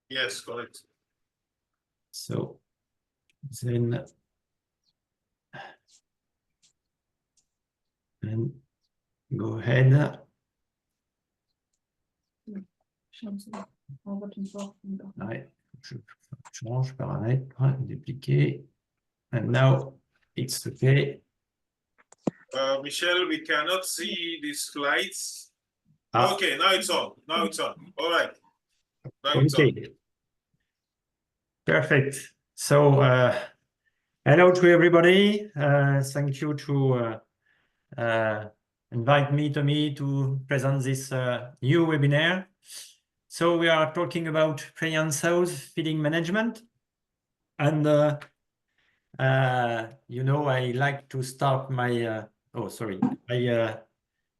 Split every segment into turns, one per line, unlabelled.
Yes, correct.
So then go ahead. Ouais, je change paramètre, dupliquer. And now it's okay.
Michelle, we cannot see the slides.
Ah.
Okay, now it's on. Now it's on. All right. Now it's on.
Okay. Perfect. So hello to everybody. Thank you to invite me, Tommy, to present this new webinar. So we are talking about Prairie Sows feeding management. And you know, I like to start my my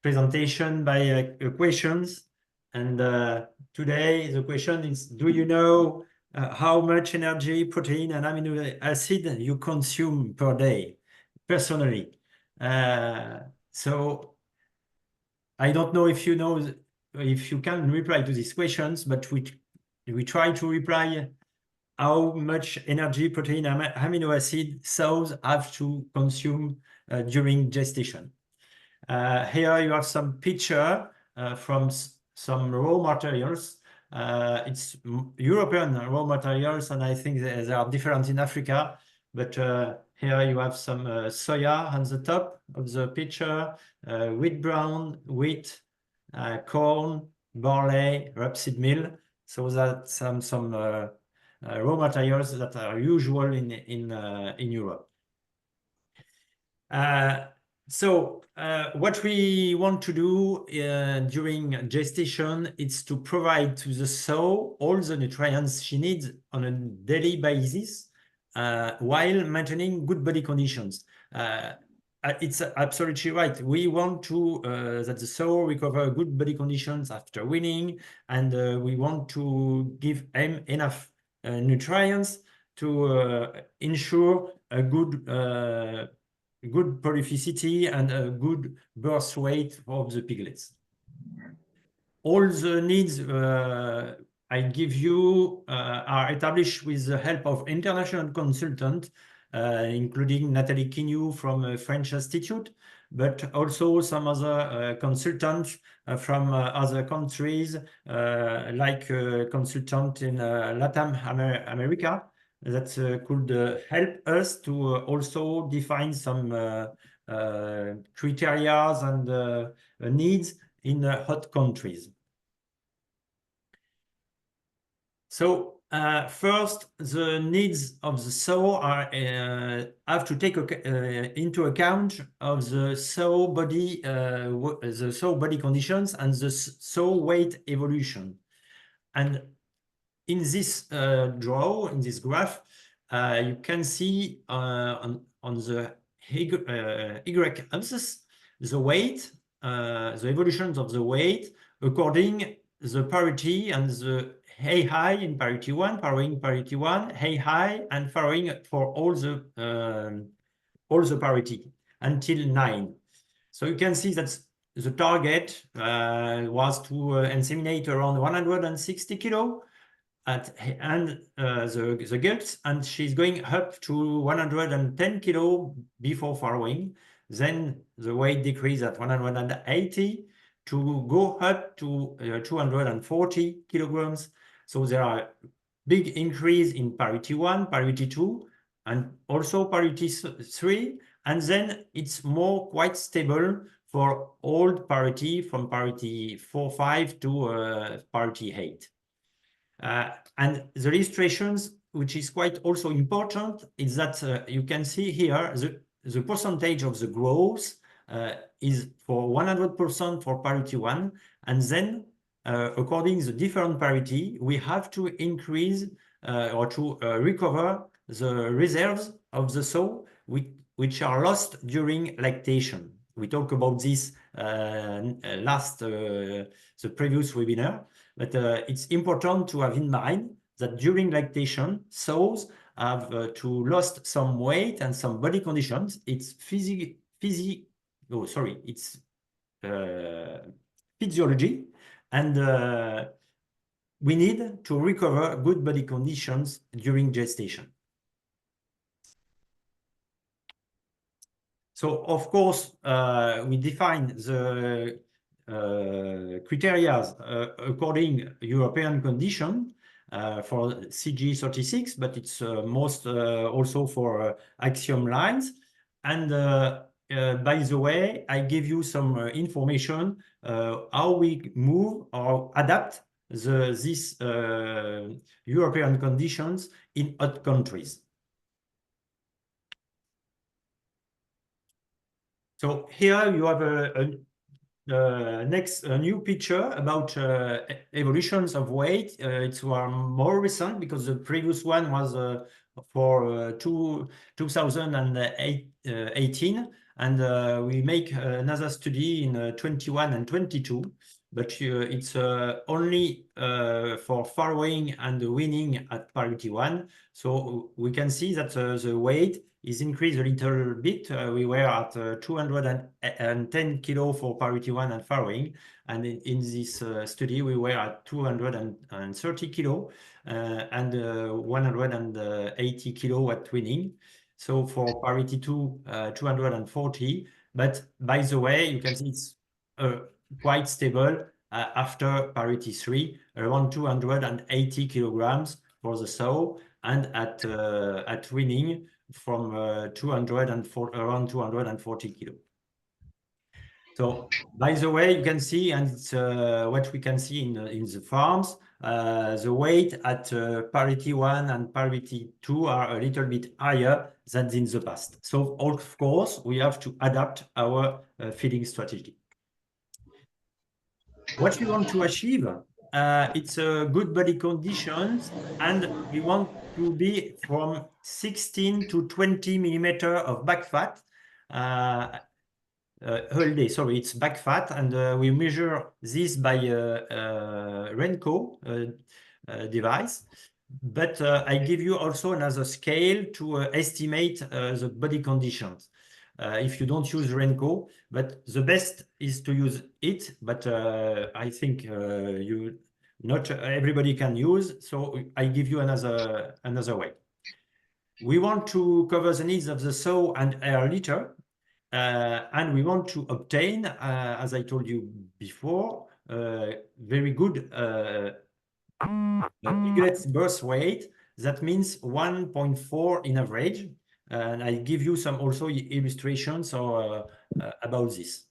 presentation by questions. And today the question is, do you know how much energy, protein, and amino acid you consume per day, personally? So I don't know if you know, if you can reply to these questions, but we try to reply how much energy, protein, amino acid sows have to consume during gestation. Here you have some picture from some raw materials. It's European raw materials, and I think they are different in Africa. But here you have some soya on the top of the picture, wheat brown, wheat, corn, barley, rapeseed meal. So that's some raw materials that are usual in Europe. So what we want to do during gestation is to provide to the sow all the nutrients she needs on a daily basis while maintaining good body conditions. It's absolutely right. We want to that the sow recover good body conditions after weaning, and we want to give them enough nutrients to ensure a good polyphysicity and a good birth weight of the piglets. All the needs I give you are established with the help of international consultants, including Nathalie Quignou from French Institute, but also some other consultants from other countries, like a consultant in Latin America, that could help us to also define some criteria and needs in hot countries. So first, the needs of the sow are have to take into account of the sow body conditions and the sow weight evolution. And in this in this graph, you can see on the y-axis the weight, the evolutions of the weight according the parity and the hay high in parity 1, farrowing parity 1, hay high, and farrowing for all the parity until 9. So you can see that the target was to inseminate around 160 kilo and the guts, and she's going up to 110 kilo before farrowing. Then the weight decreased at 180 to go up to 240 kilograms. So there are big increase in parity 1, parity 2, and also parity 3. And then it's more quite stable for old parity from parity 4, 5 to parity 8. And the illustrations, which is quite also important, is that you can see here the percentage of the growth is for 100% for parity 1, and then according to the different parity, we have to increase or to recover the reserves of the sow which are lost during lactation. We talked about this the previous webinar, but it's important to have in mind that during lactation, sows have to lost some weight and some body conditions. It's physiology, and we need to recover good body conditions during gestation. So, of course, we define the criteria according European condition for CG36, but it's most also for axiom lines. And by the way, I give you some information how we move or adapt these European conditions in hot countries. So here you have a new picture about evolutions of weight. It's more recent because the previous one was for 2018, and we make another study in 21 and 22. But it's only for farrowing and winning at parity 1. So we can see that the weight is increased a little bit. We were at 210 kilo for parity 1 and farrowing. And in this study, we were at 230 kilo and 180 kilo at winning. So for parity 2, 240. But by the way, you can see it's quite stable after parity 3, around 280 kilograms for the sow, and at winning from around 240 kilo. So by the way, you can see, and it's what we can see in the farms, the weight at parity 1 and parity 2 are a little bit higher than in the past. So of course, we have to adapt our feeding strategy. What we want to achieve, it's good body conditions, and we want to be from 16 to 20 millimeter of back fat whole day. Sorry, it's back fat, and we measure this by Renko device. But I give you also another scale to estimate the body conditions. If you don't use Renko, but the best is to use it. But I think not everybody can use, so I give you another way. We want to cover the needs of the sow and air litter, and we want to obtain, as I told you before, very good piglet birth weight. That means 1.4 in average. And I give you some also illustrations about this.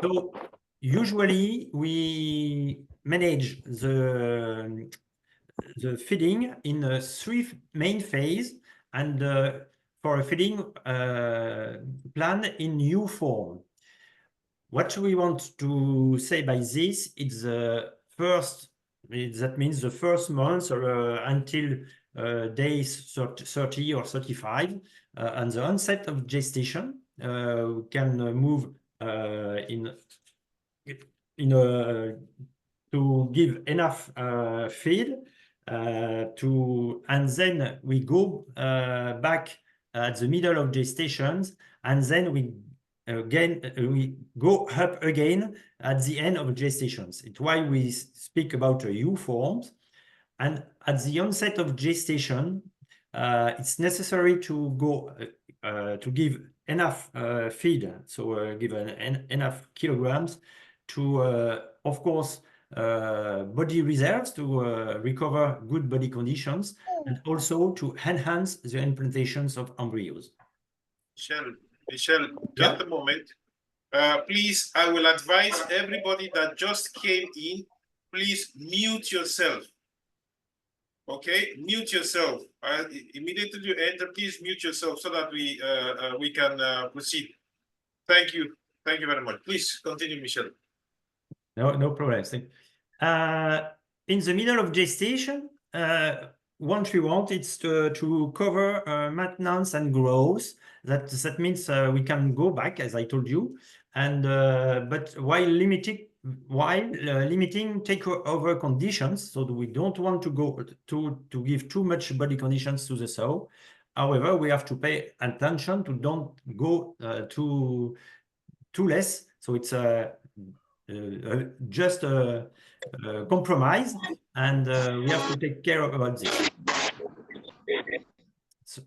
So usually we manage the feeding in 3 main phases, and for a feeding plan in new form. What we want to say by this is that means the first month until days 30 or 35, and the onset of gestation can move to give enough feed and then we go back at the middle of gestations, and then we go up again at the end of gestations. It's why we speak about U forms. And at the onset of gestation, it's necessary to go to give enough feed, so give enough kilograms to, of course, body reserves to recover good body conditions, and also to enhance the implantations of embryos.
Michel, just a moment. Please, I will advise everybody that just came in, please mute yourself. Okay, mute yourself. Immediately you enter, please mute yourself so that we can proceed. Thank you. Thank you very much. Please continue, Michel.
No problem. In the middle of gestation, what we want is to cover maintenance and growth. That means we can go back, as I told you, and but while limiting takeover conditions, so we don't want to go to give too much body conditions to the sow. However, we have to pay attention to don't go too less. So it's just a compromise, and we have to take care about this. So,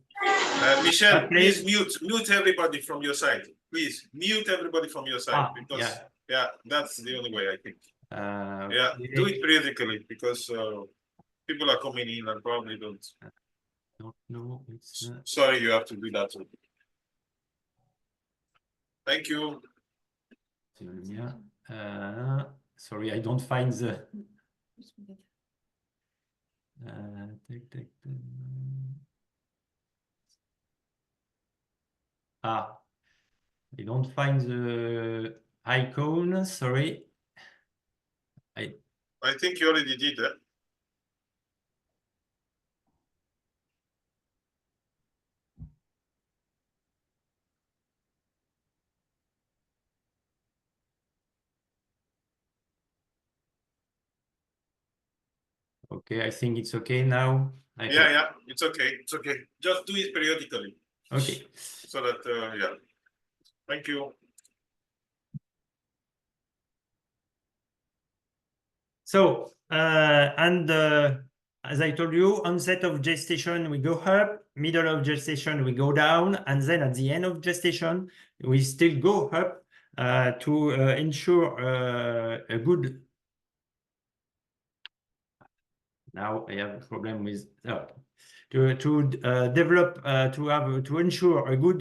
Michelle,
please.
please mute everybody from your side. Please mute everybody from your side, because yeah, that's the only way, I think. Yeah, do it periodically, because people are coming in and probably don't.
No, it's
sorry, you have to do that too. Thank you.
Sorry, I don't find the I don't find the icon. Sorry.
I think you already did that.
Okay, I think it's okay now.
Yeah, it's okay. It's okay. Just do it periodically.
Okay.
So that, yeah. Thank you.
So, as I told you, onset of gestation, we go up, middle of gestation, we go down, and then at the end of gestation, we still go up to ensure a good. Now I have a problem with to develop to ensure a good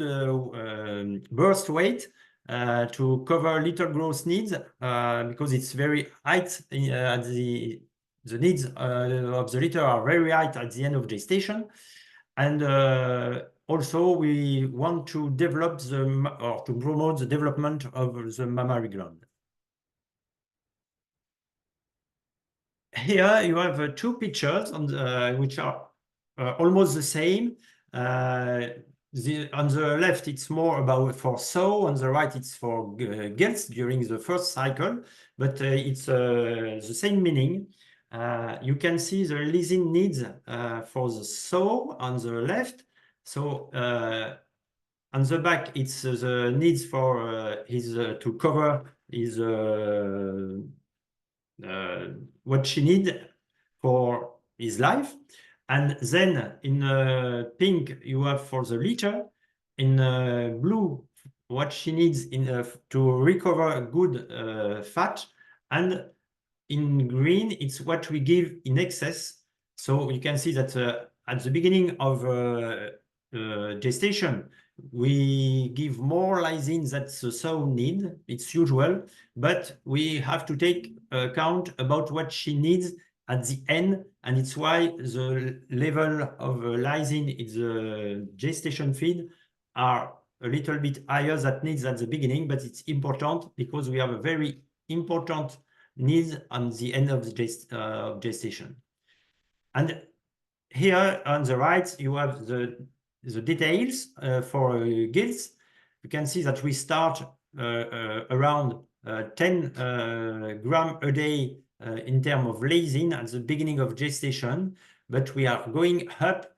birth weight to cover litter growth needs because it's very high at the needs of the litter are very high at the end of gestation, and also we want to develop or to promote the development of the mammary gland. Here you have two pictures on the, which are almost the same. On the left, it's more about for sow. On the right, it's for gilts during the first cycle, but it's the same meaning. You can see the lysine needs for the sow on the left. So on the back, it's the needs for his to cover his what she need for his life. And then in pink, you have for the litter. In blue, what she needs in to recover good fat. And in green, it's what we give in excess. So you can see that at the beginning of gestation, we give more lysine that the sow need. It's usual, but we have to take account about what she needs at the end, and it's why the level of lysine in the gestation feed are a little bit higher than needs at the beginning, but it's important because we have a very important needs on the end of the gestation. And here on the right, you have the details for gilts. You can see that we start around 10 grams a day in terms of lysine at the beginning of gestation, but we are going up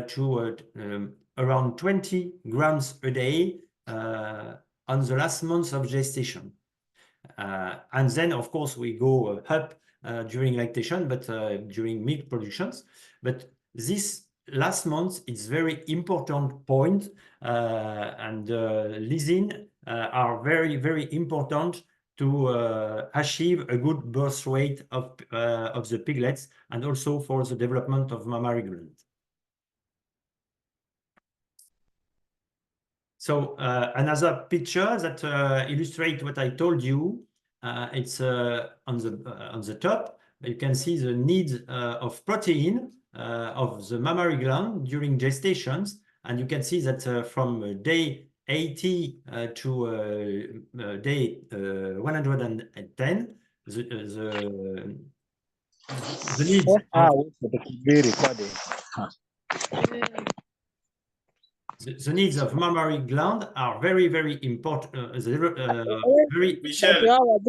to around 20 grams a day on the last month of gestation. And then, of course, we go up during lactation, but during milk productions. But this last month, it's very important point, and lysine are very, very important to achieve a good birth rate of the piglets and also for the development of mammary gland. So another picture that illustrates what I told you. It's on the top. You can see the needs of protein of the mammary gland during gestations, and you can see that from day 80 to day 110, the needs. The needs of mammary gland are very, very important. Very.
Michelle,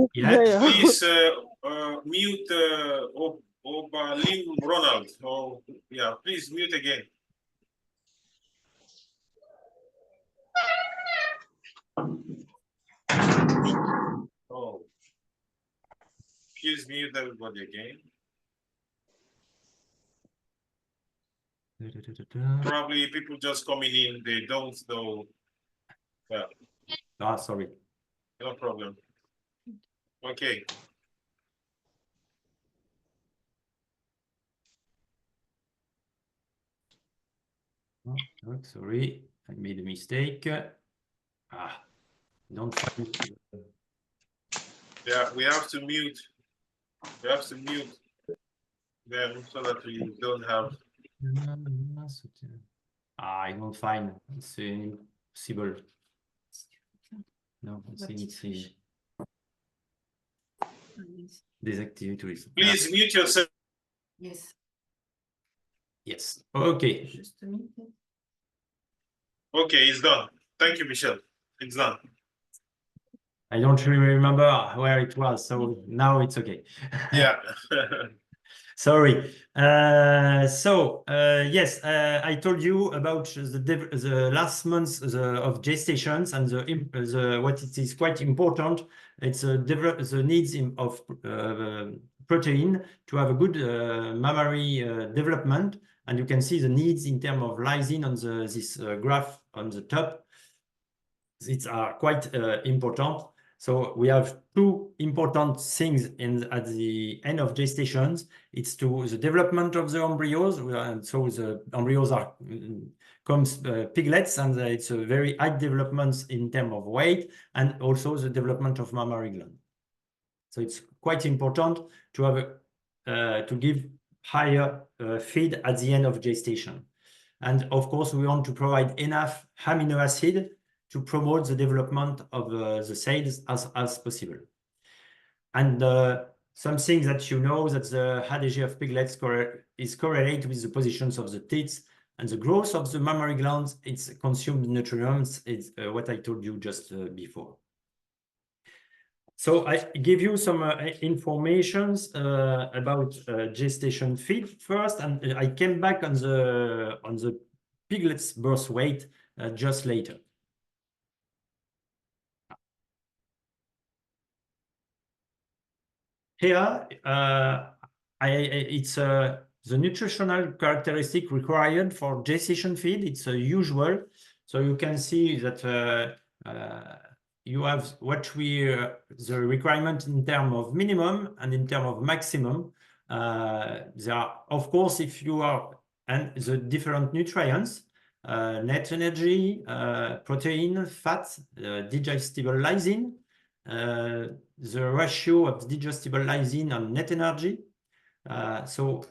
please mute Obalim Ronald. Oh, yeah, please mute again. Oh. Excuse me, everybody again. Probably people just coming in, they don't know. Well,
Ah, sorry.
no problem. Okay.
Oh, sorry, I made a mistake. Don't find it.
Yeah, we have to mute. We have to mute them so that we don't have.
I don't find it's impossible. No, it's deactivate tourism.
Please mute yourself.
Yes.
Yes. Okay.
Just a minute.
Okay, it's done. Thank you, Michelle. It's done.
I don't really remember where it was, so now it's okay.
Yeah.
Sorry. Yes, I told you about the last months of gestations and the what it is quite important. It's the needs of protein to have a good mammary development, and you can see the needs in terms of lysine on this graph on the top. These are quite important. So we have two important things at the end of gestations. It's the development of the embryos. And so the embryos comes piglets, and it's a very high development in terms of weight, and also the development of mammary gland. So it's quite important to have to give higher feed at the end of gestation. And of course, we want to provide enough amino acid to promote the development of the cells as possible. And something that you know that the HDG of piglets is correlated with the positions of the teats and the growth of the mammary glands. It's consumed nutrients. It's what I told you just before. So I give you some informations about gestation feed first, and I came back on the piglets' birth weight just later. Here, it's the nutritional characteristic required for gestation feed. It's usual. So you can see that you have the requirement in terms of minimum and in terms of maximum. There are, of course, if you are, and the different nutrients, net energy, protein, fat, digestible lysine, the ratio of digestible lysine and net energy. So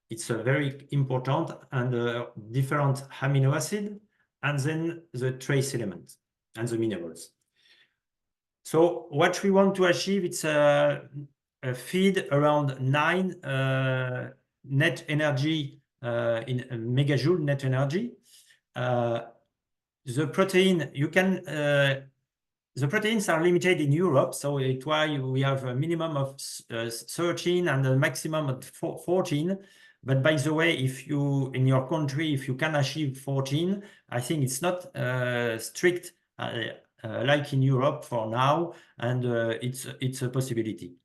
it's very important, and different amino acid, and then the trace elements and the minerals. So what we want to achieve, it's a feed around 9 net energy in megajoule net energy. The protein, you can the proteins are limited in Europe, so it's why we have a minimum of 13 and a maximum of 14. But by the way, if you, in your country, if you can achieve 14, I think it's not strict like in Europe for now, and it's a possibility.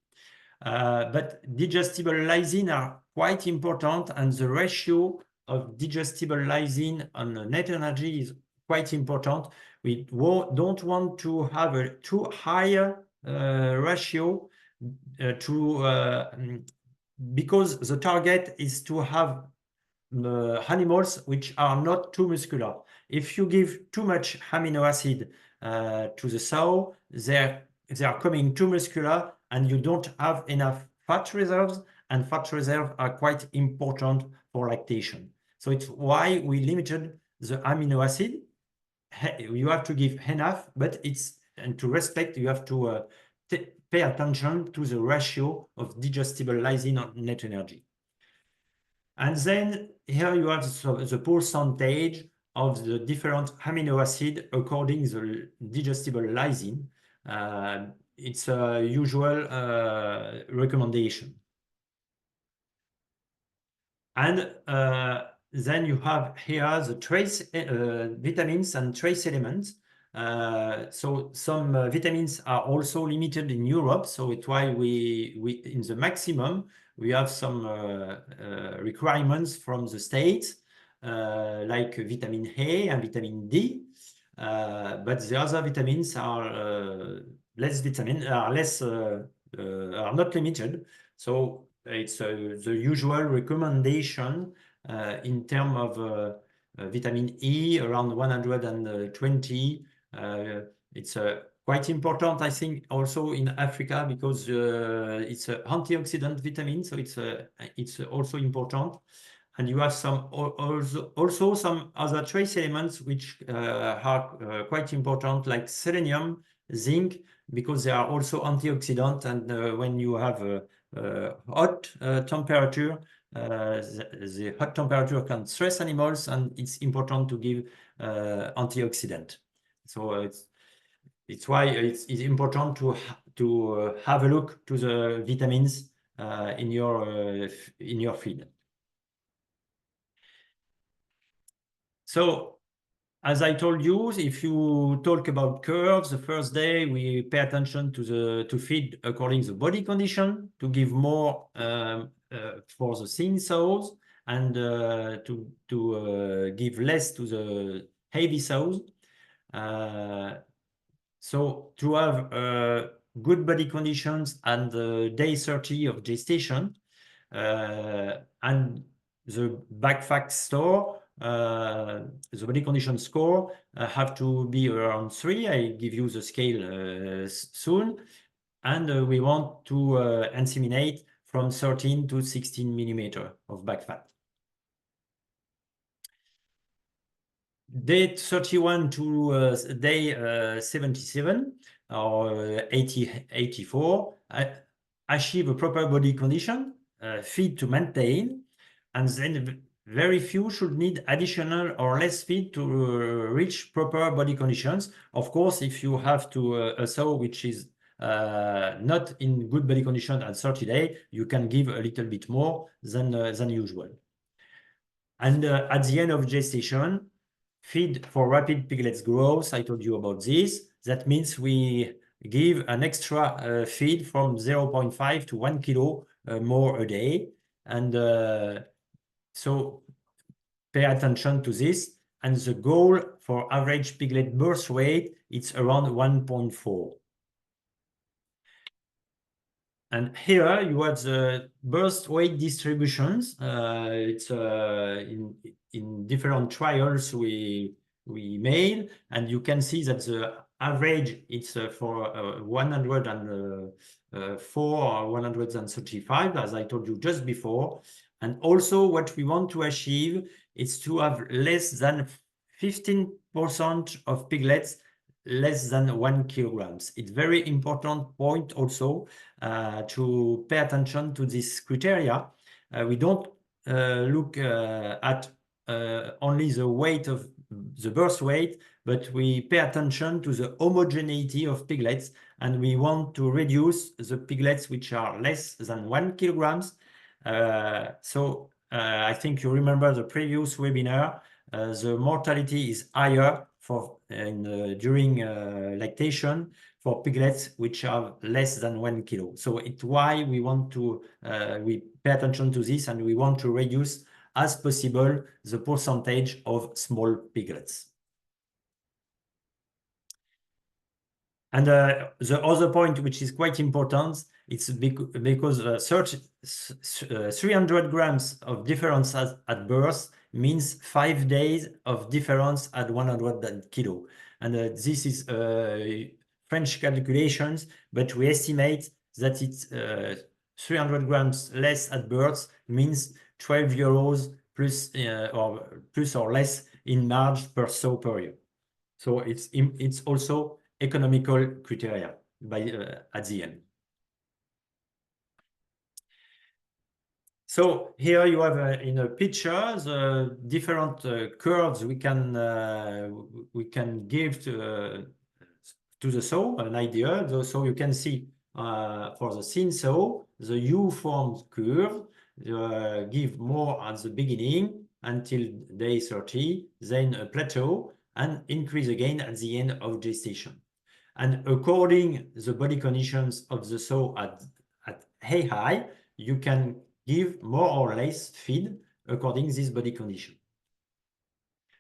But digestible lysine are quite important, and the ratio of digestible lysine on net energy is quite important. We don't want to have a too high ratio because the target is to have animals which are not too muscular. If you give too much amino acid to the sow, they are coming too muscular, and you don't have enough fat reserves, and fat reserves are quite important for lactation. So it's why we limited the amino acid. You have to give enough, but and to respect, you have to pay attention to the ratio of digestible lysine on net energy. And then here you have the percentage of the different amino acid according to the digestible lysine. It's a usual recommendation. And then you have here the trace vitamins and trace elements. So some vitamins are also limited in Europe. So it's why we in the maximum we have some requirements from the states, like vitamin A and vitamin D. But the other vitamins are are not limited. So it's the usual recommendation in terms of vitamin E around 120. It's quite important, I think, also in Africa because it's an antioxidant vitamin, so it's also important. And you have some also some other trace elements which are quite important, like selenium, zinc, because they are also antioxidant. And when you have a hot temperature, the hot temperature can stress animals, and it's important to give antioxidant. So it's why it's important to have a look to the vitamins in your feed. So, as I told you, if you talk about curves, the first day we pay attention to feed according to the body condition, to give more for the thin sows, and to give less to the heavy sows. So to have good body conditions and day 30 of gestation, and the back fact score, the body condition score have to be around 3. I give you the scale soon. And we want to inseminate from 13 to 16 millimeter of back fat. Day 31 to day 77 or 84, achieve a proper body condition, feed to maintain, and then very few should need additional or less feed to reach proper body conditions. Of course, if you have to a sow which is not in good body condition at 30 days, you can give a little bit more than usual. And at the end of gestation, feed for rapid piglets growth. I told you about this. That means we give an extra feed from 0.5 to 1 kilo more a day. And so pay attention to this. And the goal for average piglet birth weight, it's around 1.4. And here you have the birth weight distributions. It's in different trials we made, and you can see that the average it's for 104 or 135, as I told you just before. And also what we want to achieve is to have less than 15% of piglets less than 1 kilograms. It's very important point also to pay attention to this criteria. We don't look at only the weight of the birth weight, but we pay attention to the homogeneity of piglets, and we want to reduce the piglets which are less than 1 kilograms. So I think you remember the previous webinar. The mortality is higher for during lactation for piglets which are less than 1 kilo. So it's why we want to we pay attention to this, and we want to reduce as possible the percentage of small piglets. And the other point which is quite important, it's because 300 grams of difference at birth means 5 days of difference at 100 kilo. And this is French calculations, but we estimate that it's 300 grams less at birth means 12 euros plus or less in margin per sow per year. So it's also economical criteria by at the end. So here you have in a picture the different curves we can give to the sow, an idea. So you can see for the thin sow, the U-formed curve give more at the beginning until day 30, then a plateau, and increase again at the end of gestation. And according the body conditions of the sow at AI, you can give more or less feed according this body condition.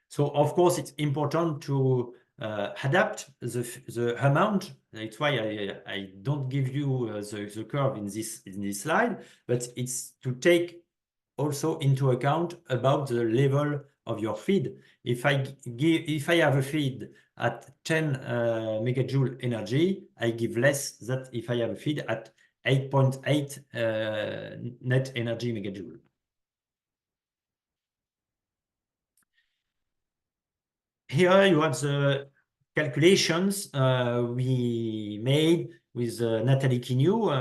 So of course it's important to adapt the amount. That's why I don't give you the curve in this slide, but it's to take also into account about the level of your feed. If I have a feed at 10 megajoule energy, I give less than if I have a feed at 8.8 net energy megajoule. Here you have the calculations we made with Nathalie Quignou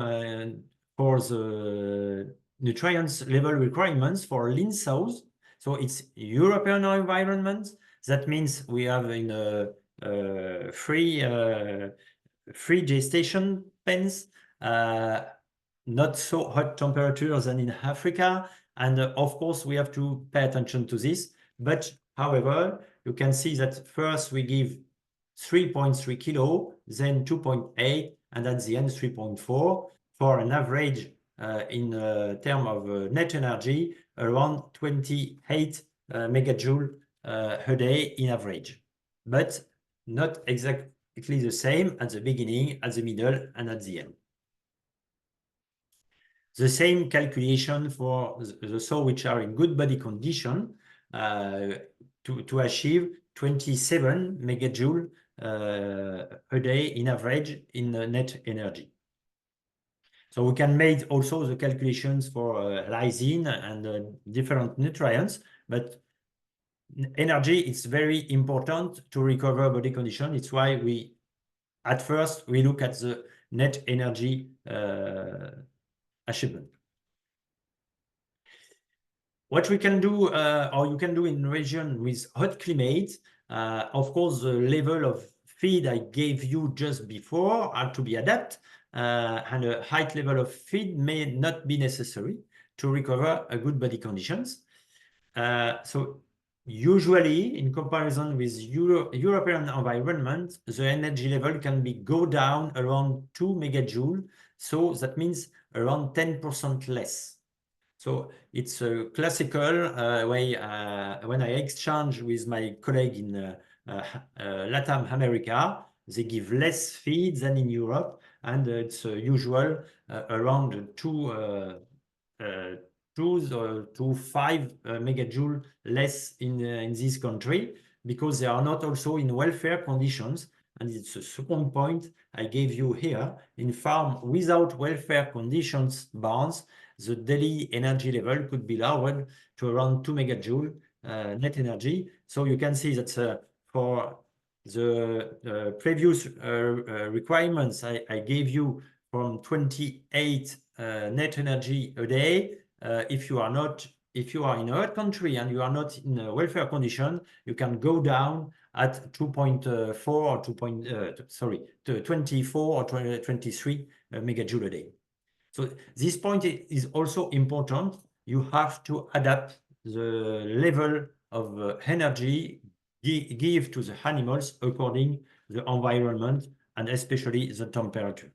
for the nutrients level requirements for lean sows. So it's European environment. That means we have in a free gestation pens, not so hot temperatures than in Africa. And of course, we have to pay attention to this. But however, you can see that first we give 3.3 kilo, then 2.8, and at the end 3.4 for an average in term of net energy around 28 megajoule a day in average, but not exactly the same at the beginning, at the middle, and at the end. The same calculation for the sow which are in good body condition to achieve 27 megajoule a day in average in net energy. So we can make also the calculations for lysine and different nutrients, but energy is very important to recover body condition. It's why at first we look at the net energy achievement. What we can do, or you can do in region with hot climate, of course, the level of feed I gave you just before are to be adapted, and a high level of feed may not be necessary to recover a good body conditions. So usually, in comparison with European environment, the energy level can go down around 2 megajoule. So that means around 10% less. So it's a classical way when I exchange with my colleague in Latin America, they give less feed than in Europe, and it's usual around 2 to 5 megajoule less in this country, because they are not also in welfare conditions. And it's a second point I gave you here. In farm without welfare conditions barns, the daily energy level could be lowered to around 2 megajoule net energy. So you can see that for the previous requirements I gave you from 28 net energy a day, if you are in a hot country and you are not in a welfare condition, you can go down at 2.4 or 24 or 23 megajoule a day. So this point is also important. You have to adapt the level of energy give to the animals according to the environment and especially the temperature.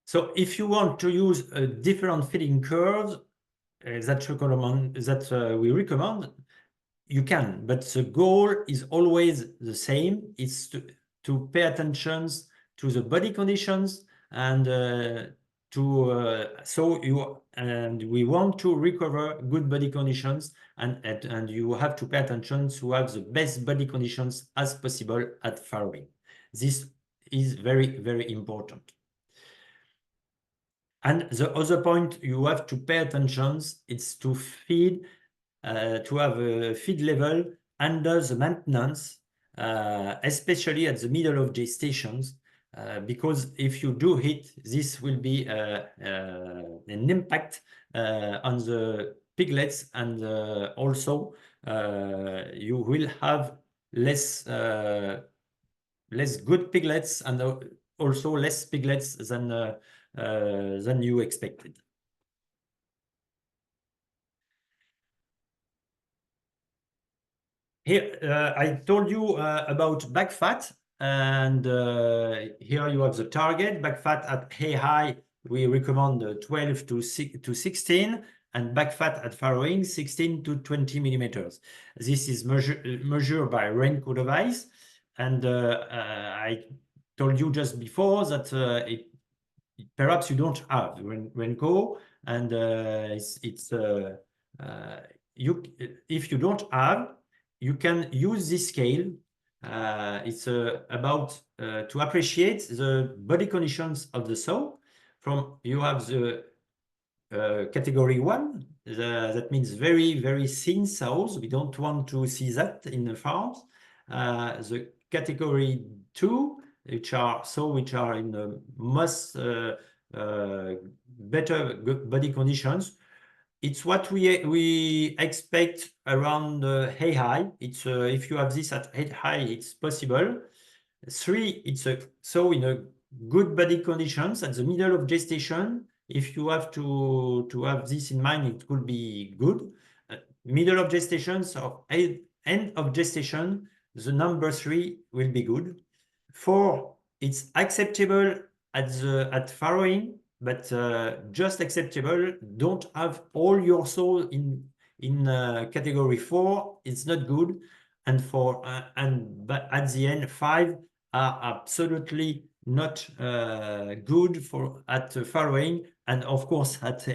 So if you want to use a different feeding curves that we recommend, you can, but the goal is always the same. It's to pay attention to the body conditions and we want to recover good body conditions, and you have to pay attention to have the best body conditions as possible at farrowing. This is very, very important. And the other point you have to pay attention is to feed, to have a feed level under the maintenance, especially at the middle of gestations, because if you do it, this will be an impact on the piglets, and also you will have less good piglets and also less piglets than you expected. Here, I told you about back fat, and here you have the target. Back fat at high, we recommend 12 to 16, and back fat at farrowing 16 to 20 millimeters. This is measured by Renko device, and I told you just before that perhaps you don't have Renko, and if you don't have, you can use this scale. It's about to appreciate the body conditions of the sow. You have the category 1, that means very, very thin sows. We don't want to see that in the farms. The category 2, which are in the most better body conditions. It's what we expect around high. It's if you have this at high, it's possible. 3, it's so in a good body conditions at the middle of gestation. If you have to have this in mind, it could be good. Middle of gestation, so end of gestation, the number 3 will be good. 4, it's acceptable at farrowing, but just acceptable. Don't have all your sow in category 4. It's not good. And but at the end, 5 are absolutely not good at farrowing, and of course at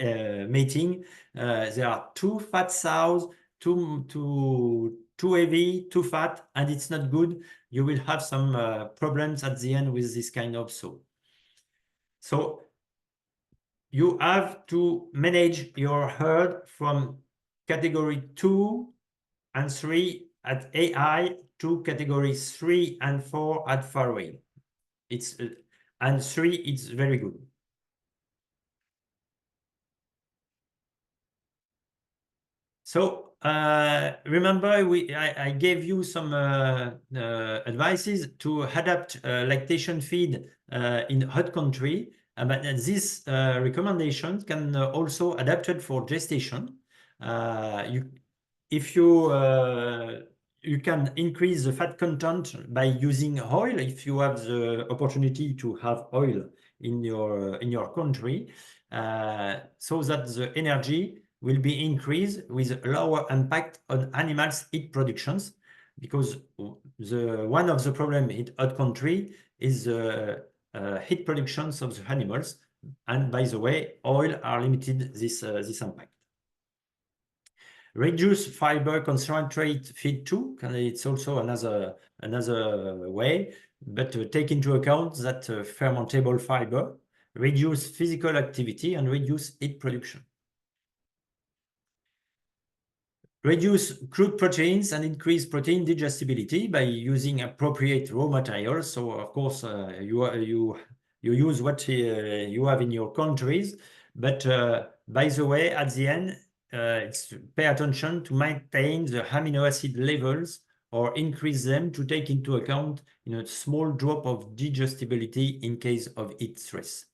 mating. There are too fat sows, too heavy, too fat, and it's not good. You will have some problems at the end with this kind of sow. So you have to manage your herd from category 2 and 3 at AI to categories 3 and 4 at farrowing. And 3, it's very good. So remember, I gave you some advices to adapt lactation feed in hot country, but these recommendations can also adapted for gestation. You can increase the fat content by using oil if you have the opportunity to have oil in your country, so that the energy will be increased with lower impact on animals' heat productions, because one of the problem in hot country is heat productions of the animals, and by the way, oil are limited this impact. Reduce fiber concentrate feed too, and it's also another way, but take into account that fermentable fiber, reduce physical activity, and reduce heat production. Reduce crude proteins and increase protein digestibility by using appropriate raw materials. So of course you use what you have in your countries, but by the way, at the end, it's pay attention to maintain the amino acid levels or increase them to take into account a small drop of digestibility in case of heat stress.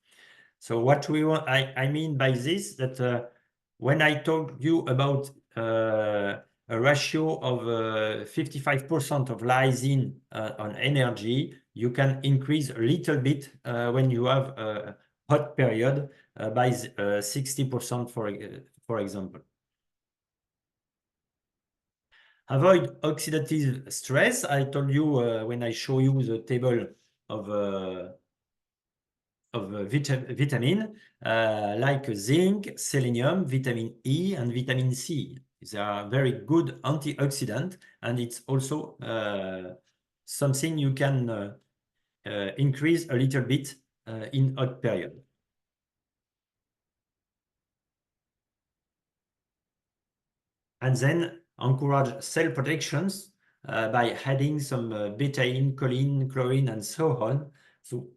So what we want, I mean by this, that when I told you about a ratio of 55% of lysine on energy, you can increase a little bit when you have a hot period by 60%, for example. Avoid oxidative stress. I told you when I show you the table of vitamin like zinc, selenium, vitamin E, and vitamin C. They are very good antioxidant, and it's also something you can increase a little bit in hot period. And then encourage cell protections by adding some betaine, choline, chlorine, and so on. So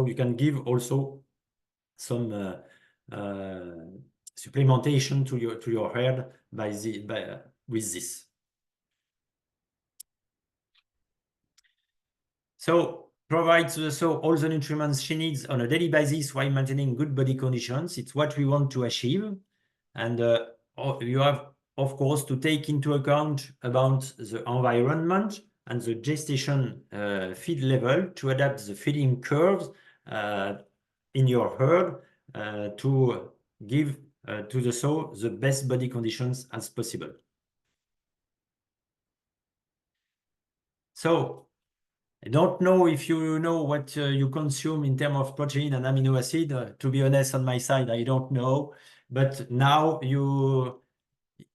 you can give also some supplementation to your herd with this. So provides all the nutrients she needs on a daily basis while maintaining good body conditions. It's what we want to achieve, and you have of course, to take into account about the environment and the gestation feed level to adapt the feeding curves in your herd to give to the sow the best body conditions as possible. So I don't know if you know what you consume in terms of protein and amino acid. To be honest, on my side, I don't know. But now you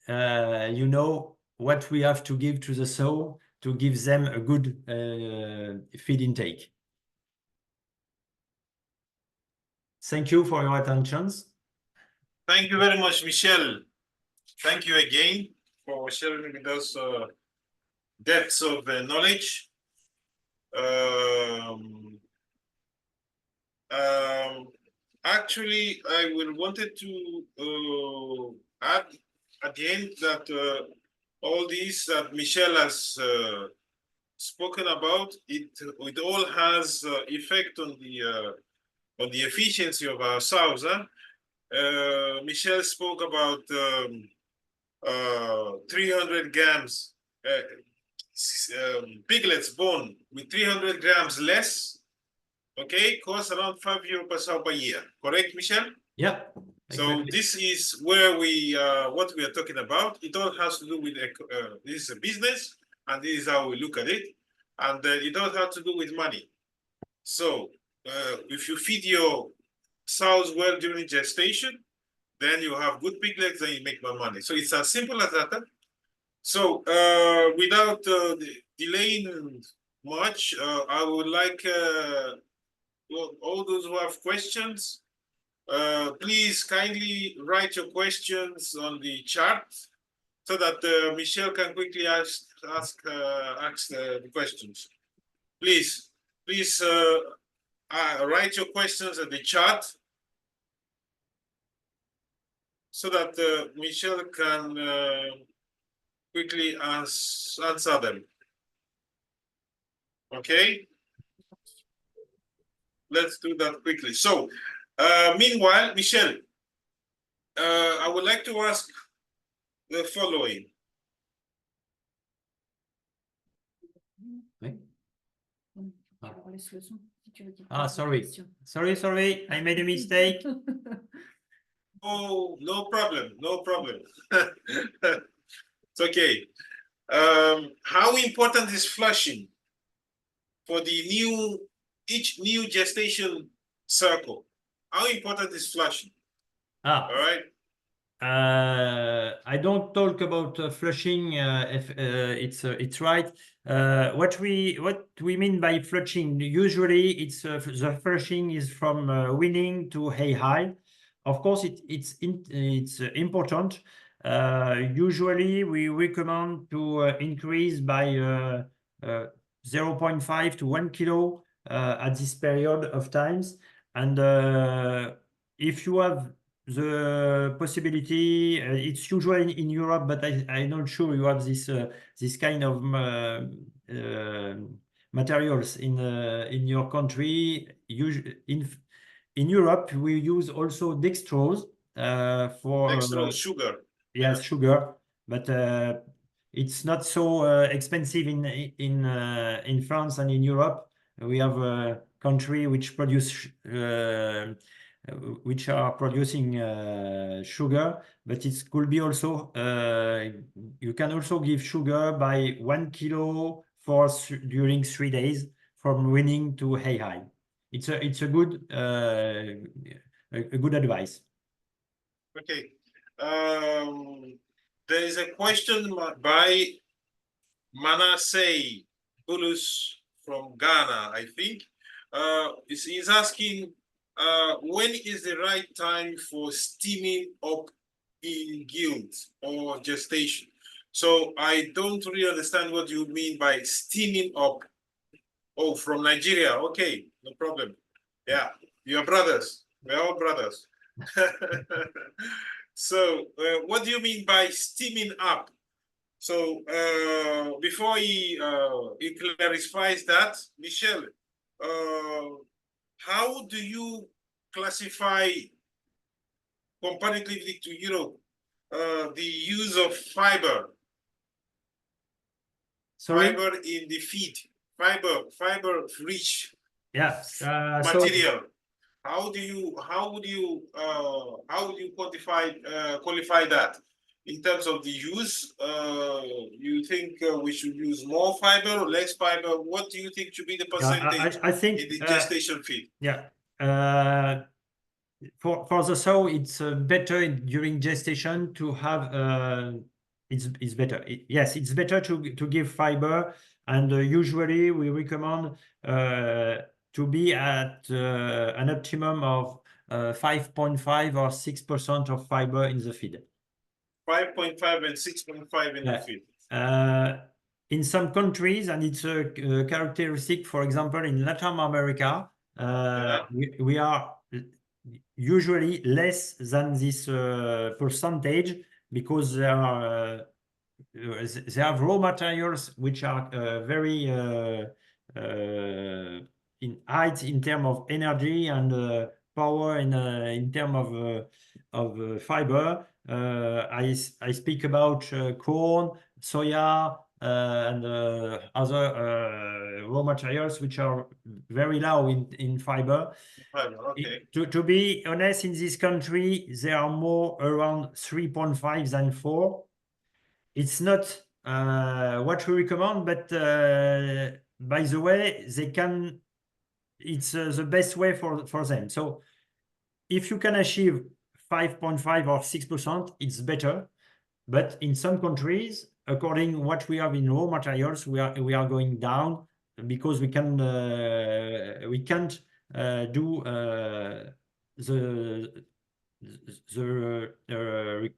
know what we have to give to the sow to give them a good feed intake. Thank you for your attention.
Thank you very much, Michel. Thank you again for sharing with us depths of knowledge. Actually, I will wanted to add at the end that all these that Michel has spoken about, it all has effect on the efficiency of our sows. Michel spoke about 300 grams piglets born with 300 grams less, okay, costs around €5 per sow per year. Correct, Michel?
Yeah.
So
exactly.
this is where what we are talking about. It all has to do with this is a business, and this is how we look at it, and it all has to do with money. So if you feed your sows well during gestation, then you have good piglets, then you make more money. So it's as simple as that. So without delaying much, I would like all those who have questions, please kindly write your questions on the chat so that Michel can quickly ask the questions. Please write your questions in the chat so that Michel can quickly answer them. Okay, let's do that quickly. So meanwhile, Michel, I would like to ask the following.
Sorry, I made a mistake.
Oh, no problem. It's okay. How important is flushing for each new gestation circle? How important is flushing? All right.
I don't talk about flushing if it's right. What we mean by flushing, usually it's the flushing is from weaning to hay high. Of course, it's important. Usually, we recommend to increase by 0.5 to 1 kilo at this period of times. And if you have the possibility, it's usually in Europe, but I'm not sure you have this kind of materials in your country. In Europe, we use also dextrose for
dextrose sugar.
Yes, sugar, but it's not so expensive in France and in Europe. We have a country which which are producing sugar, but it could be also you can also give sugar by 1 kilo during 3 days from weaning to hay high. It's a good advice.
Okay. There is a question by Manasseh Bulus from Ghana, I think. He's asking, when is the right time for steaming up in guild or gestation? So I don't really understand what you mean by steaming up. Oh, from Nigeria. Okay, no problem. Yeah, you're brothers. We're all brothers. So what do you mean by steaming up? So before he clarifies that, Michel, how do you classify comparatively to Europe the use of fiber.
Sorry?
Fiber in the feed. Fiber rich material. How would you qualify that in terms of the use? You think we should use more fiber or less fiber? What do you think should be the percentage
I think
in the gestation feed?
Yeah. For the sow, it's better during gestation to have it's better. Yes, it's better to give fiber, and usually we recommend to be at an optimum of 5.5 or 6% of fiber in the feed.
5.5 and 6.5 in the feed.
In some countries, and it's a characteristic, for example, in Latin America, we are usually less than this percentage, because they have raw materials which are very in height in terms of energy and power in terms of fiber. I speak about corn, soya, and other raw materials which are very low in fiber.
Okay.
To be honest, in this country, they are more around 3.5 than 4. It's not what we recommend, but by the way, it's the best way for them. So if you can achieve 5.5 or 6%, it's better. But in some countries, according to what we have in raw materials, we are going down, because we can't do the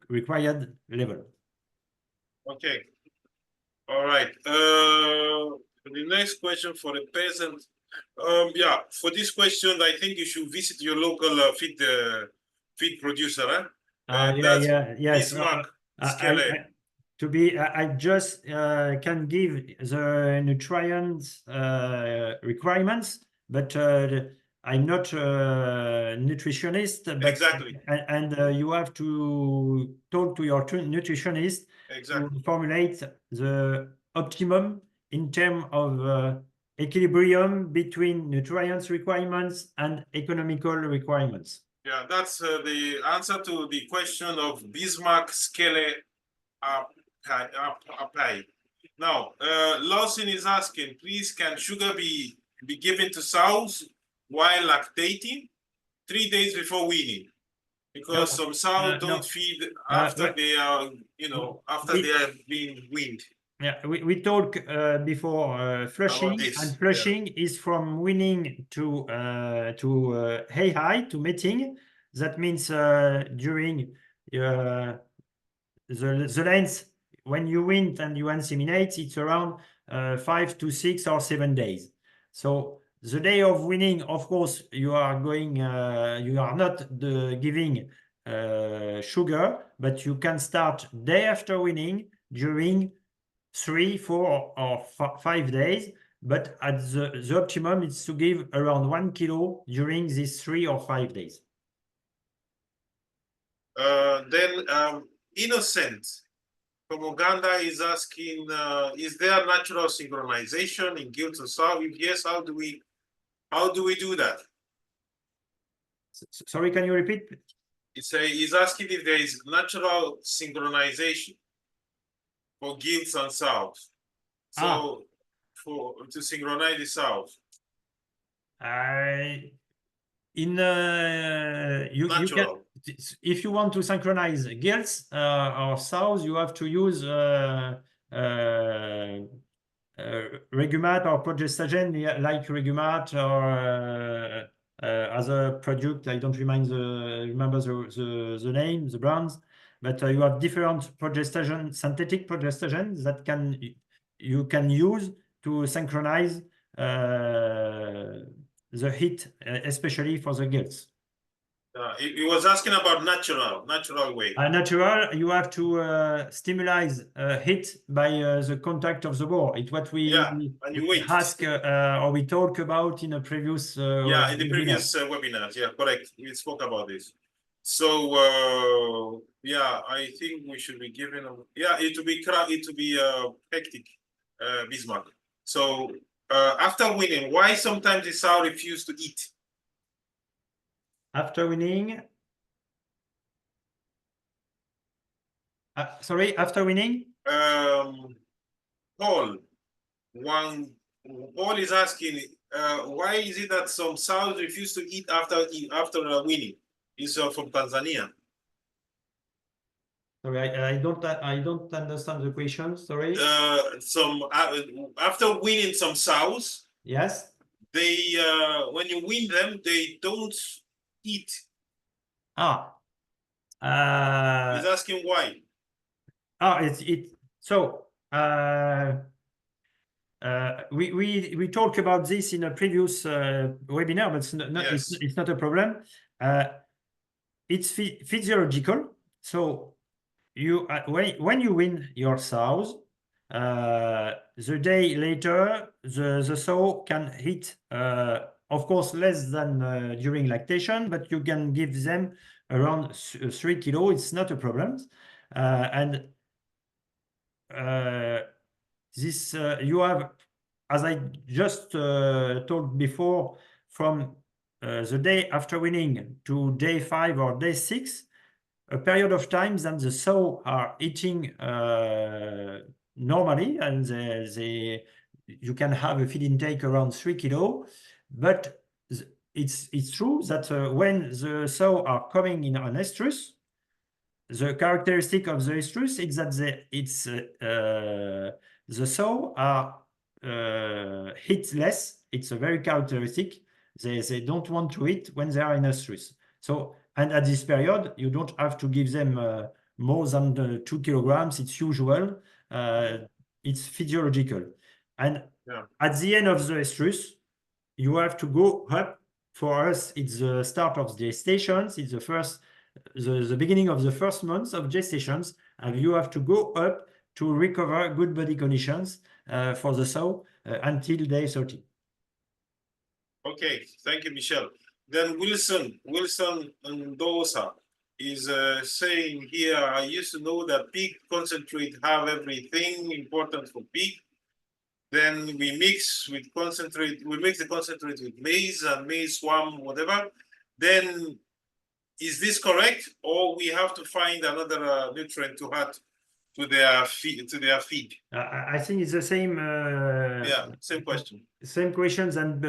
required level.
Okay. All right. The next question for the peasant. Yeah, for this question, I think you should visit your local feed producer.
Yes.
Bismarck.
I just can give the nutrients requirements, but I'm not a nutritionist. But
exactly.
And you have to talk to your nutritionist to formulate the optimum in terms of equilibrium between nutrients requirements and economical requirements.
Yeah, that's the answer to the question of Bismarck scale apply. Now, Lawson is asking, please, can sugar be given to sows while lactating 3 days before weaning? Because some sows don't feed after they are, after they have been weaned.
Yeah, we talked before flushing, and flushing is from weaning to hay high to mating. That means during the length when you wean and you inseminate, it's around 5 to 6 or 7 days. So the day of weaning, of course, you are not giving sugar, but you can start day after weaning during 3, 4, or 5 days. But at the optimum, it's to give around 1 kilo during these 3 or 5 days.
Then Innocent from Uganda is asking, is there natural synchronization in gilt and sow? If yes, how do we do that?
Sorry, can you repeat?
He's asking if there is natural synchronization for gilts and sows. So to synchronize the sows. If
you want to synchronize gilts or sows, you have to use Regumat or progestogen, like Regumat or other product. I don't remember the name, the brands, but you have different progestogen, synthetic progestogen that you can use to synchronize the heat, especially for the gilts.
He was asking about natural way.
Natural, you have to stimulate heat by the contact of the bore. It's what we ask or we talk about in a previous
in the previous webinars. Yeah, correct. We spoke about this. So yeah, I think we should be giving them. Yeah, it will be hectic, Bismarck. So after winning, why sometimes the sow refuse to eat?
After winning, sorry, after winning?
Paul, Paul is asking, why is it that some sows refuse to eat after winning? He's from Tanzania.
Sorry, I don't understand the question. Sorry.
After winning some sows,
Yes.
they when you win them, they don't eat. He's asking why.
So we talked about this in a previous webinar, but it's not a problem. It's physiological. So you when you win your sows, the day later the sow can eat, of course, less than during lactation, but you can give them around 3 kilos. It's not a problem, and this you have, as I just told before, from the day after winning to day 5 or day 6, a period of time that the sow are eating normally, and you can have a feed intake around 3 kilos. But it's true that when the sow are coming in an estrus, the characteristic of the estrus is that the sow are eat less. It's a very characteristic. They don't want to eat when they are in estrus. So, and at this period, you don't have to give them more than 2 kilograms. It's usual. It's physiological. And at the end of the estrus, you have to go up. For us, it's the start of the gestations. It's the beginning of the first months of gestations, and you have to go up to recover good body conditions for the sow until day 30.
Okay, thank you, Michel. Then Wilson Ndosa is saying here, I used to know that pig concentrate have everything important for pig. Then we mix the concentrate with maize and maize swam, whatever. Then is this correct, or we have to find another nutrient to add to their feed?
I think it's the same.
Same question.
Same questions than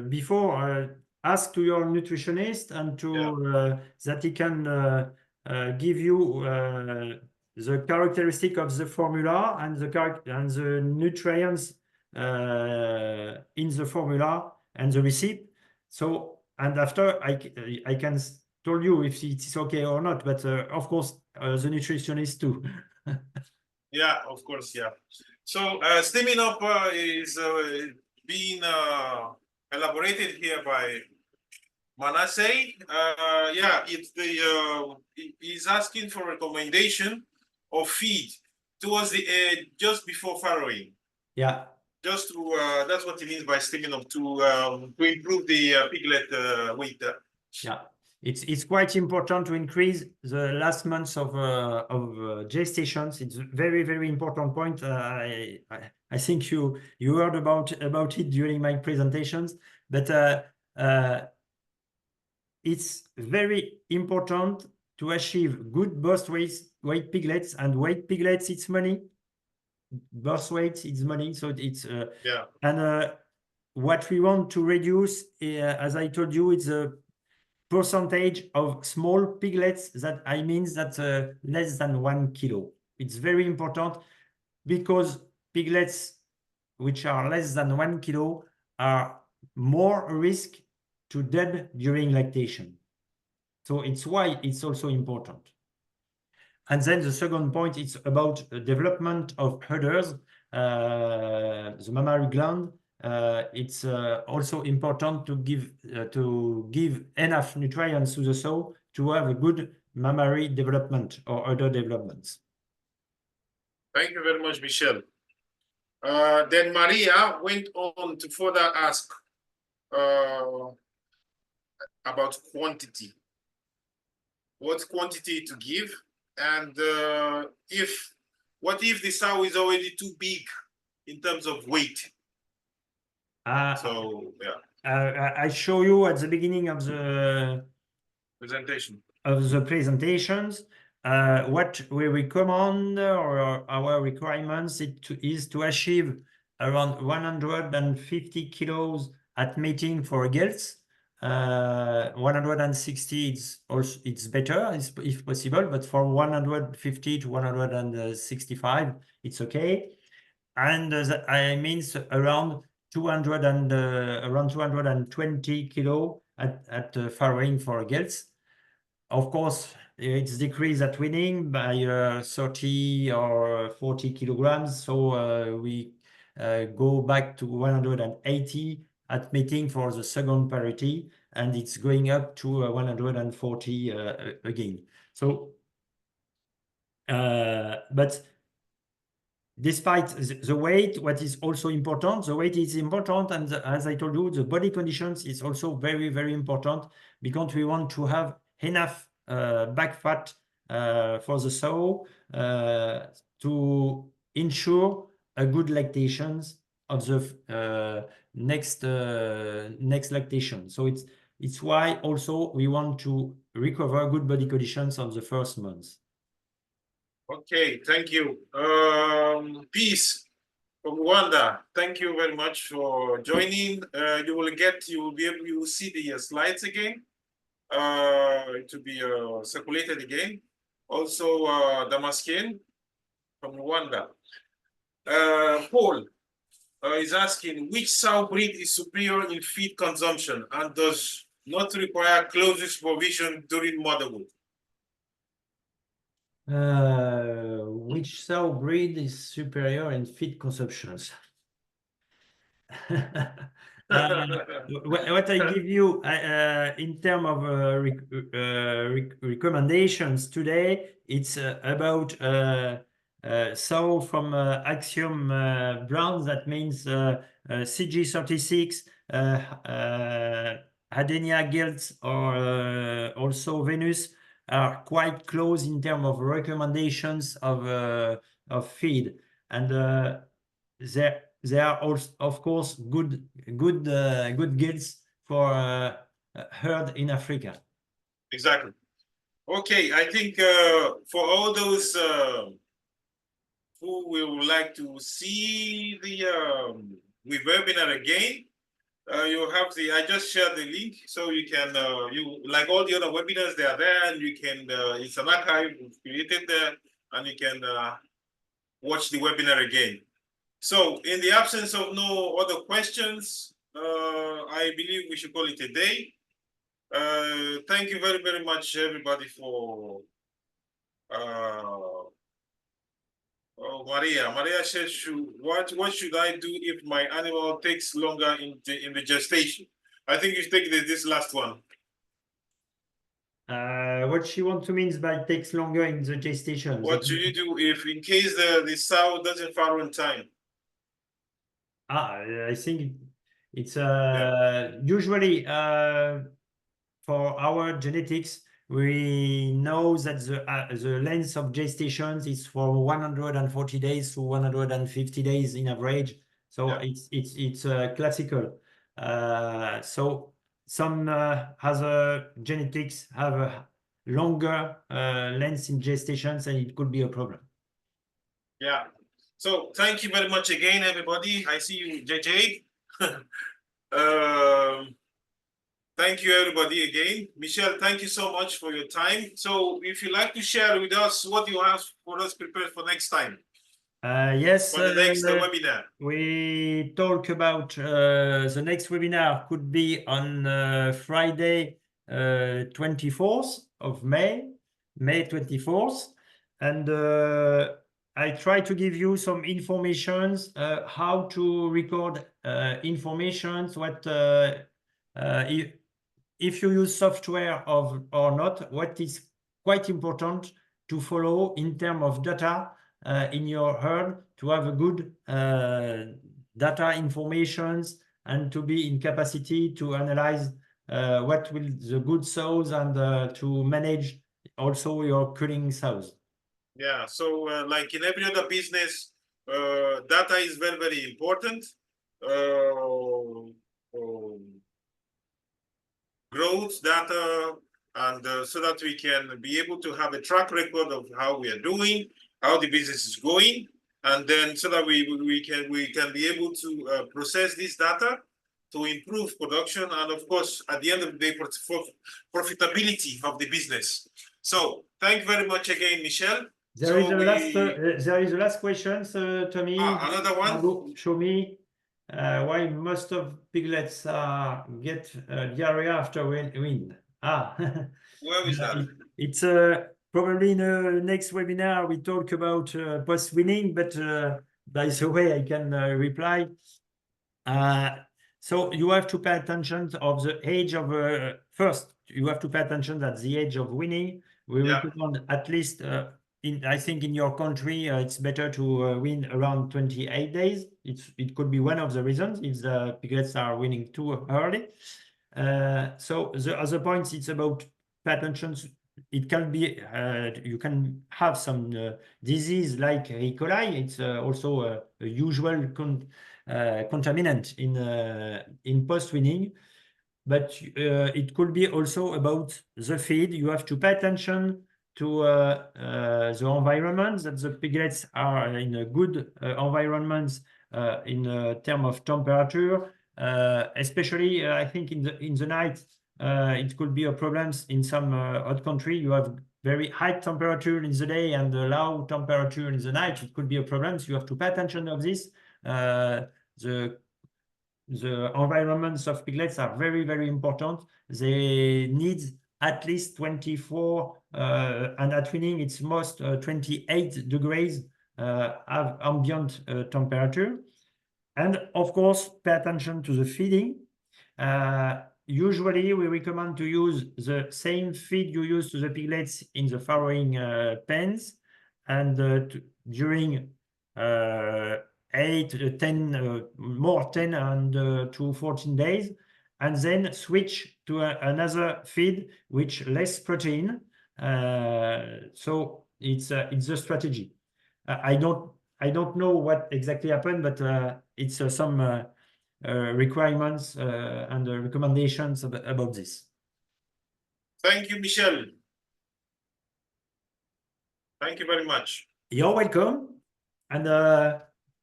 before. Ask to your nutritionist and to that he can give you the characteristic of the formula and the nutrients in the formula and the receipt. So, and after I can tell you if it's okay or not, but of course the nutritionist too.
Yeah, of course, yeah. So steaming up is being elaborated here by Manasseh. Yeah, it's he's asking for recommendation of feed towards the just before farrowing.
Yeah.
Just to that's what he means by steaming up to improve the piglet weight.
Yeah. It's quite important to increase the last months of gestations. It's a very, very important point. I think you heard about it during my presentations, but it's very important to achieve good birth weight piglets, and weight piglets, it's money. Birth weight, it's money. So it's and what we want to reduce, as I told you, it's a percentage of small piglets. That I mean that less than 1 kilo. It's very important, because piglets which are less than 1 kilo are more risk to dead during lactation. So it's why it's also important. And then the second point, it's about development of udders, the mammary gland. It's also important to give enough nutrients to the sow to have a good mammary development or udder developments.
Thank you very much, Michel. Then Maria went on to further ask about quantity. what quantity to give, and what if the sow is already too big in terms of weight? So yeah,
I show you at the beginning of the presentations what we recommend or our requirements is to achieve around 150 kilos at mating for gilts. 160 it's better if possible, but for 150 to 165 it's okay. And that means around 220 kilo at farrowing for gilts. Of course, it's decreased at weaning by 30 or 40 kilograms. So we go back to 180 at mating for the second parity, and it's going up to 140 again. So, but despite the weight, what is also important, the weight is important, and as I told you, the body conditions is also very, very important because we want to have enough back fat for the sow to ensure a good lactations of the next lactation. So it's why also we want to recover good body conditions on the first months.
Okay, thank you. Peace from Rwanda. Thank you very much for joining. You will be able to see the slides again. To be circulated again. Also, Damascene from Rwanda. Paul is asking which sow breed is superior in feed consumption and does not require close supervision during motherhood.
Which sow breed is superior in feed consumptions? What I give you in terms of recommendations today, it's about sow from Axiom brand. That means CG36, Adenia Gilts, or also Venus are quite close in terms of recommendations of feed, and there are also, of course, good gilts for herd in Africa.
Exactly. Okay, I think for all those who will like to see the webinar again, you have I just shared the link, so you can you like all the other webinars, they are there, and you can it's an archive created there, and you can watch the webinar again. So in the absence of no other questions, I believe we should call it a day. Thank you very, very much, everybody, for Maria says, what should I do if my animal takes longer in the gestation? I think you take this last one.
What she wants to mean by takes longer in the gestation.
What should you do if in case the sow doesn't farrow in time?
I think it's usually for our genetics, we know that the length of gestations is from 140 days to 150 days in average. So it's classical. So some other genetics have a longer length in gestations, and it could be a problem.
Yeah. So thank you very much again, everybody. I see you, JJ. Thank you, everybody, again. Michelle, thank you so much for your time. So if you'd like to share with us what you have for us prepared for next time.
Yes,
for the next webinar.
We talk about the next webinar could be on Friday, 24th of May 24th. And I try to give you some informations, how to record informations, what if you use software or not, what is quite important to follow in terms of data in your herd, to have a good data informations and to be in capacity to analyze what will the good sows and to manage also your cooling south.
Yeah, so like in every other business, data is very, very important. Growth data, and so that we can be able to have a track record of how we are doing, how the business is going, and then so that we can be able to process this data to improve production and, of course, at the end of the day, profitability of the business. So thank you very much again, Michel.
There is a last question, Tommy.
Another one.
Show me why most of piglets get diarrhea after wind.
Where is that?
It's probably in the next webinar we talk about post-winning, but by the way, I can reply. So you have to pay attention of the age of first. You have to pay attention at the age of winning. We recommend at least I think in your country it's better to win around 28 days. It could be one of the reasons if the piglets are winning too early. So the other points, it's about pay attention. It can be you can have some disease like E. coli. It's also a usual contaminant in post-winning, but it could be also about the feed. You have to pay attention to the environment, that the piglets are in a good environment in terms of temperature, especially I think in the night. It could be a problem in some hot country. You have very high temperature in the day and low temperature in the night. It could be a problem. So you have to pay attention of this. The environments of piglets are very, very important. They need at least 24, and at winning it's most 28 degrees of ambient temperature. And of course, pay attention to the feeding. Usually we recommend to use the same feed you use to the piglets in the farrowing pens, and during 8, 10, more 10 and to 14 days, and then switch to another feed which less protein. So it's a strategy. I don't know what exactly happened, but it's some requirements and recommendations about this.
Thank you, Michel. Thank you very much.
You're welcome, and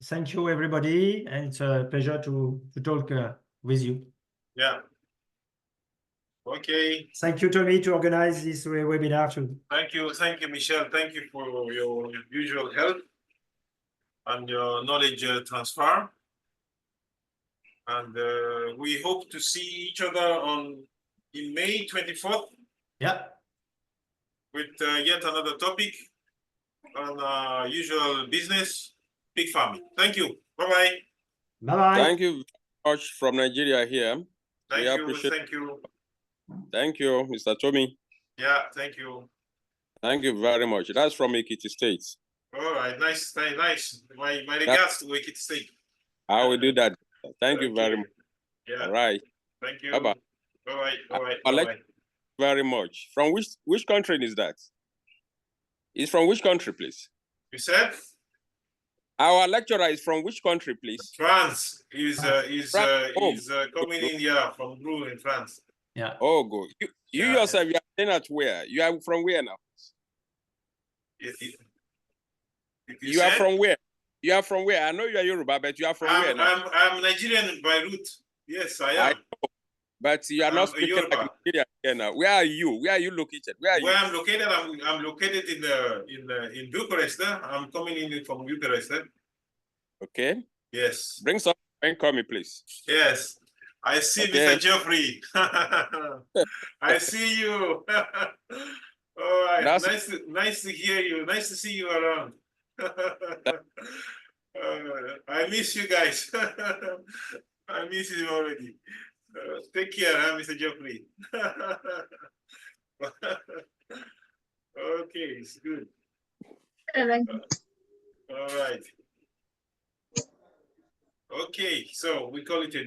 thank you, everybody, and it's a pleasure to talk with you.
Yeah. Okay.
Thank you, Tommy, to organize this webinar too.
Thank you, Michel. Thank you for your usual help and your knowledge transfer. And we hope to see each other in May 24th.
Yeah.
With yet another topic on usual business, pig farming. Thank you. Bye-bye.
Bye-bye.
Thank you very much from Nigeria here.
Thank you.
Thank you, Mr. Tommy.
Yeah, thank you.
Thank you very much. That's from Ekiti State.
All right, nice. My regards to Ekiti State.
I will do that. Thank you very much.
Yeah.
All right.
Thank you.
Bye-bye.
Bye-bye.
Very much. From which country is that? It's from which country, please?
You said?
Our lecturer is from which country, please?
France. He's coming in here from Brou in France.
Yeah.
Oh, good. You yourself, you are staying at where? You are from where now? You are from where? You are from where? I know you are Yoruba, but you are from where now?
I'm Nigerian by root. Yes, I am.
I know, but you are not speaking like Nigerian here now. Where are you? Where are you located? Where
I'm located, I'm located in Bucharest. I'm coming in from Bucharest.
Okay.
Yes.
Bring some and call me, please.
Yes. I see Mr. Geoffrey. I see you. All right. Nice to hear you. Nice to see you around. I miss you guys. I miss you already. Take care, Mr. Geoffrey. Okay, it's good. All right. Okay, so we call it a day.